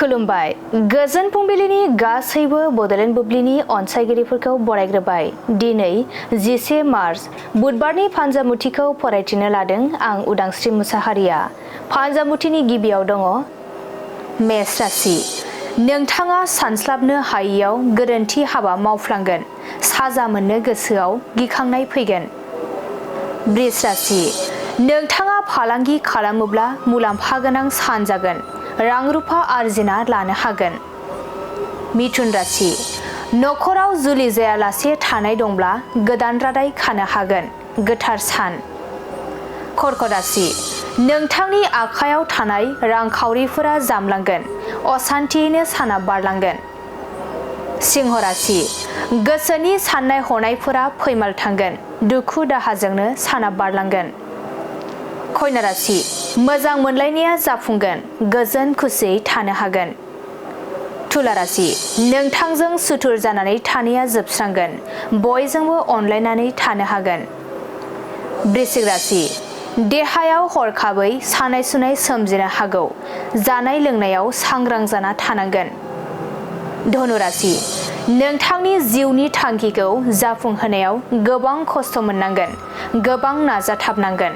खुलुमबाय गोजोन फुंबिलिनि गासैबो बडलेण्ड बुब्लिनि अनसायगिरिफोरखौ बरायग्रोबाय। दिनै 11 मार्च बुधबारनि फानजामुथिखौ फरायथिनो लादों आं उदांस्रि मुसाहारिया। फानजामुथिनि गिबियाव दङ मेष राशि। नोंथाङा सानस्लाबनो हायैयाव गोरोन्थि हाबा मावफ्लांगोन, साजा मोननो गोसोआव गिखांनाय फैगोन। बृष राशि। नोंथाङा फालांगि खालामोब्ला मुलाम्फा गोनां सान जागोन, रां रुफा आरजिना लानो हागोन। मिथुन राशि। नखराव जुलि जायालासे थानाय दंब्ला गोदान रादाय खानो हागोन, गोथार सान। कर्कट राशि। नोंथांनि आखायाव थानाय रांखावरिफोरा जामलांगोन, असान्थियैनो साना बारलांगोन। सिंह राशि। गोसोनि साननाय हनायफोरा फैमाल थांगोन, दुखु दाहाजोंनो साना बारलांगोन। कन्या राशि। मोजां मोनलायनाया जाफुंगोन, गोजोन खुसियै थानो हागोन। तुला राशि। नोंथांजों सुथुर जानानै थानाया जोबस्रांगोन, बयजोंबो अनलायनानै थानो हागोन। वृश्चिक राशि। देहायाव हरखाबै सानाय सुनाय सोमजिनो हागौ, जानाय लोंनायाव सांग्रां जाना थानांगोन। धनु राशि। नोंथांनि जिउनि थांखिखौ जाफुंहोनायाव गोबां खस्थ' मोननांगोन, गोबां नाजाथाबनांगोन।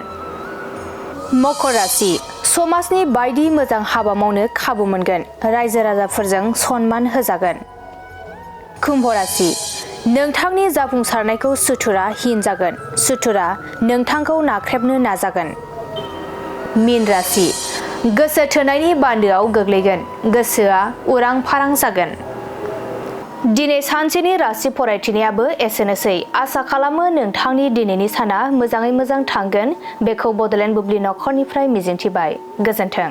मकर राशि। समाजनि बायदि मोजां हाबा मावनो खाबु मोनगोन, रायजो राजाफोरजों सनमान होजागोन। कुम्भ राशि। नोंथांनि जाफुंसारनायखौ सुथुरा हिन जागोन, सुथुरा नोंथांखौ नाख्रेबनो नाजागोन। मीन राशि। गोसो थोनायनि बान्दोआव गोग्लैगोन, गोसोआ उरां फारां जागोन। दिनै सानसेनि राशि फरायथिनायाबो एसेनोसै। आसा खालामो नोंथांनि दिनैनि साना मोजाङै मोजां थांगोन, बेखौ बडलेण्ड बुब्लि नखरनिफ्राय मिजिंथिबाय। गोजोन्थों।